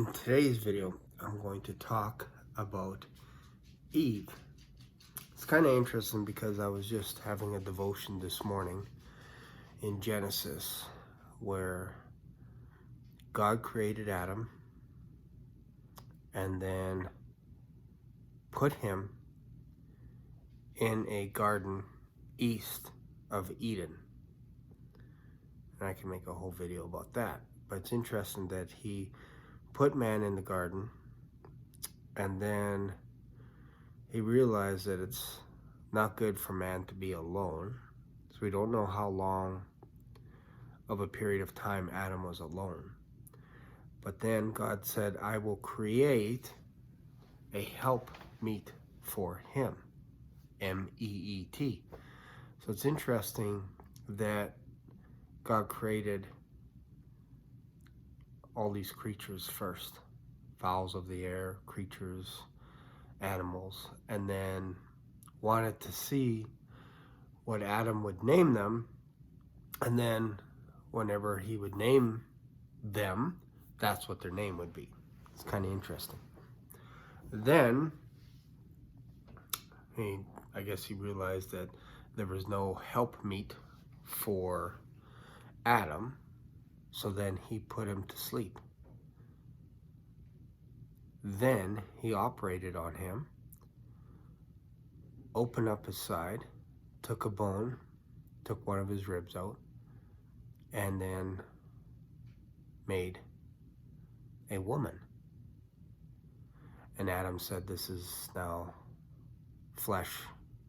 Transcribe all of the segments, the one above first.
In today's video, I'm going to talk about Eve. It's kind of interesting because I was just having a devotion this morning in Genesis where God created Adam and then put him in a garden east of Eden. And I can make a whole video about that. But it's interesting that he put man in the garden, and then he realized that it's not good for man to be alone. So we don't know how long of a period of time Adam was alone. But then God said, I will create a help meet for him. M-E-E-T. So it's interesting that God created all these creatures first, fowls of the air, creatures, animals, and then wanted to see what Adam would name them, and then whenever he would name them, that's what their name would be. It's kind of interesting. Then I guess he realized that there was no helpmeet for Adam, so then he put him to sleep. Then he operated on him, opened up his side, took a bone, took one of his ribs out, and then made a woman. And Adam said, this is now flesh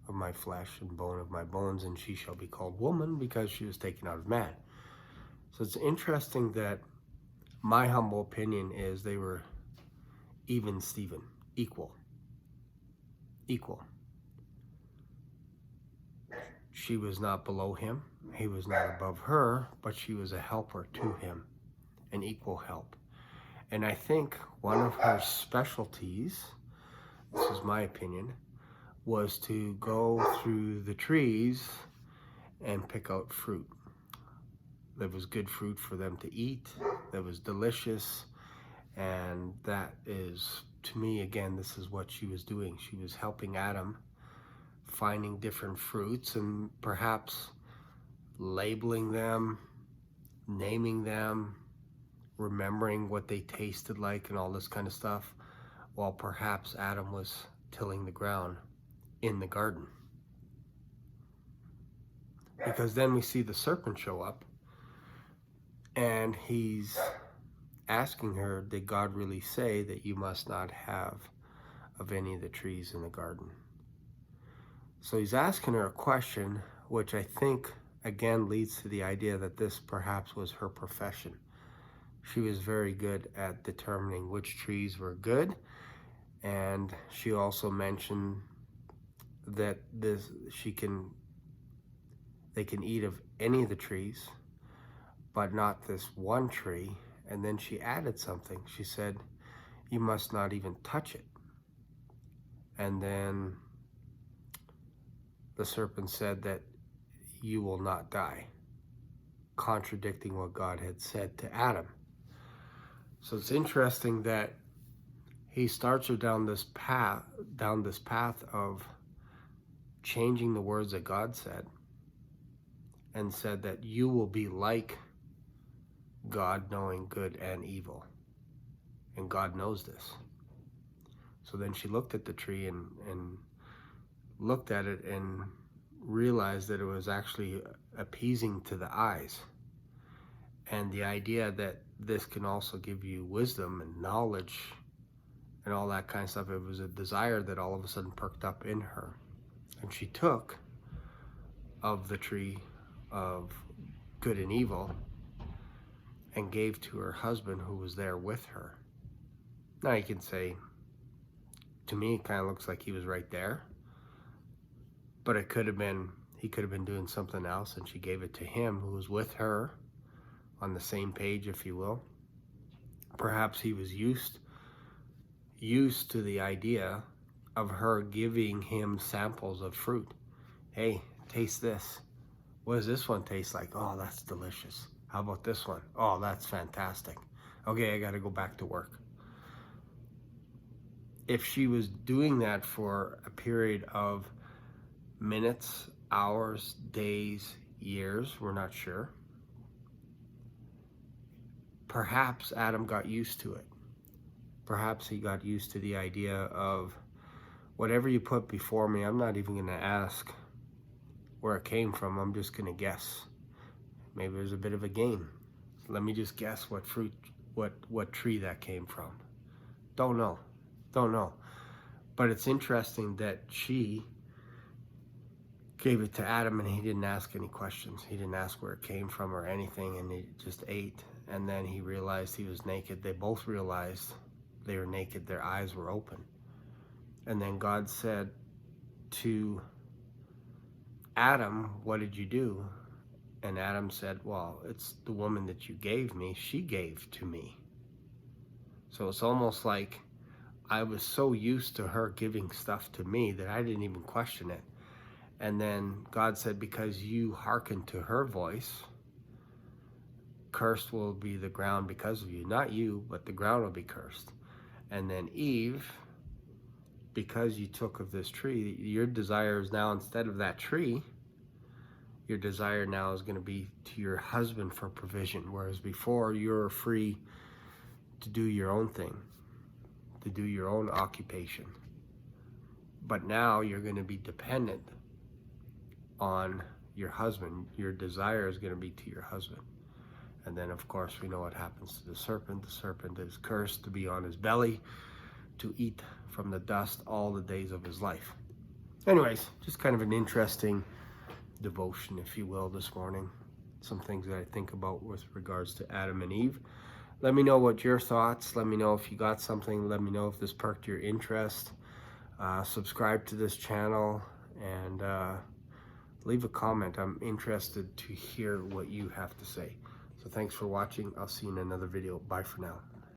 of my flesh and bone of my bones, and she shall be called woman because she was taken out of man. So it's interesting that my humble opinion is they were even Steven, equal. She was not below him, he was not above her, but she was a helper to him, an equal help. And I think one of her specialties, this is my opinion, was to go through the trees and pick out fruit. There was good fruit for them to eat, that was delicious, and that is, to me, again, this is what she was doing. She was helping Adam finding different fruits and perhaps labeling them, naming them, remembering what they tasted like and all this kind of stuff, while perhaps Adam was tilling the ground in the garden. Because then we see the serpent show up, and he's asking her, did God really say that you must not have of any of the trees in the garden? So he's asking her a question, which I think, again, leads to the idea that this perhaps was her profession. She was very good at determining which trees were good, and she also mentioned that they can eat of any of the trees, but not this one tree. And then she added something. She said, you must not even touch it. And then the serpent said that you will not die, contradicting what God had said to Adam. So it's interesting that he starts her down this path of changing the words that God said, and said that you will be like God, knowing good and evil. And God knows this. So then she looked at the tree and looked at it and realized that it was actually appeasing to the eyes. And the idea that this can also give you wisdom and knowledge and all that kind of stuff, it was a desire that all of a sudden perked up in her. And she took of the tree of good and evil and gave to her husband who was there with her. Now you can say, to me it kind of looks like he was right there, but it could have been, he could have been doing something else, and she gave it to him who was with her on the same page, if you will. Perhaps he was used to the idea of her giving him samples of fruit. Hey, taste this. What does this one taste like? Oh, that's delicious. How about this one? Oh, that's fantastic. Okay, I got to go back to work. if she was doing that for a period of minutes, hours, days, years, we're not sure. Perhaps Adam got used to it. Perhaps he got used to the idea of, whatever you put before me, I'm not even going to ask where it came from. I'm just going to guess. Maybe there's a bit of a game. Let me just guess what fruit, what tree that came from. Don't know. But it's interesting that she gave it to Adam and he didn't ask any questions. He didn't ask where it came from or anything, and he just ate. And then he realized he was naked. They both realized they were naked. Their eyes were open. And then God said to Adam, what did you do? And Adam said, well, it's the woman that you gave me. She gave to me. So it's almost like I was so used to her giving stuff to me that I didn't even question it. And then God said, because you hearkened to her voice, cursed will be the ground because of you. Not you, but the ground will be cursed. And then Eve, because you took of this tree, your desire is now, instead of that tree, your desire now is going to be to your husband for provision. Whereas before, you're free to do your own thing, to do your own occupation. But now you're going to be dependent on your husband. Your desire is going to be to your husband. And then, of course, we know what happens to the serpent. The serpent is cursed to be on his belly, to eat from the dust all the days of his life. Anyways, just kind of an interesting devotion, if you will, this morning. Some things that I think about with regards to Adam and Eve. Let me know what your thoughts. Let me know if you got something. Let me know if this perked your interest. Subscribe to this channel and leave a comment. I'm interested to hear what you have to say. So thanks for watching. I'll see you in another video. Bye for now.